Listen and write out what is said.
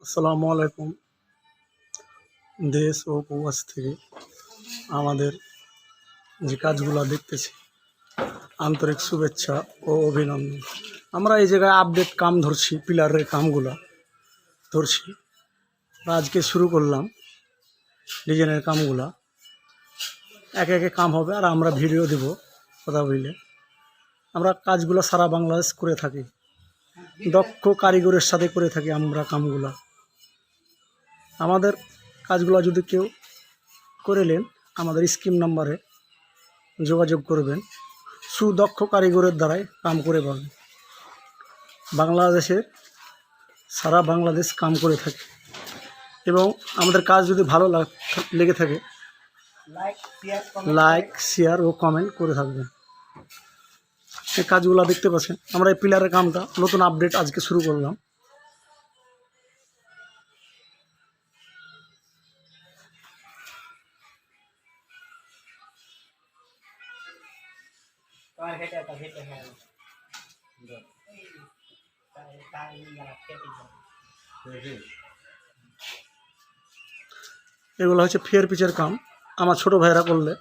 আসসালামু আলাইকুম। দেশ ও প্রবাস থেকে আমাদের যে কাজগুলো দেখতেছি, আন্তরিক শুভেচ্ছা ও অভিনন্দন। আমরা এই জায়গায় আপডেট কাম ধরছি, পিলারের কামগুলা ধরছি। আজকে শুরু করলাম ডিজাইনের কামগুলা। একে একে কাম হবে আর আমরা ভিডিও দেব কথা বলে। আমরা কাজগুলো সারা বাংলাদেশ করে থাকি, দক্ষ কারিগরের সাথে করে থাকি আমরা কামগুলা। আমাদের কাজগুলো যদি কেউ করে নেন, আমাদের স্কিম নাম্বারে যোগাযোগ করবেন। সুদক্ষ কারিগরের দ্বারাই কাম করে পাবেন। বাংলাদেশে সারা বাংলাদেশ কাম করে থাকে এবং আমাদের কাজ যদি ভালো লেগে থাকে লাইক শেয়ার ও কমেন্ট করে থাকবেন। এই কাজগুলো দেখতে পাচ্ছেন, আমরা এই পিলারের কামটা নতুন আপডেট আজকে শুরু করলাম। এগুলো হচ্ছে ফেয়ার পিচের কাম, আমার ছোট ভাইরা করলে।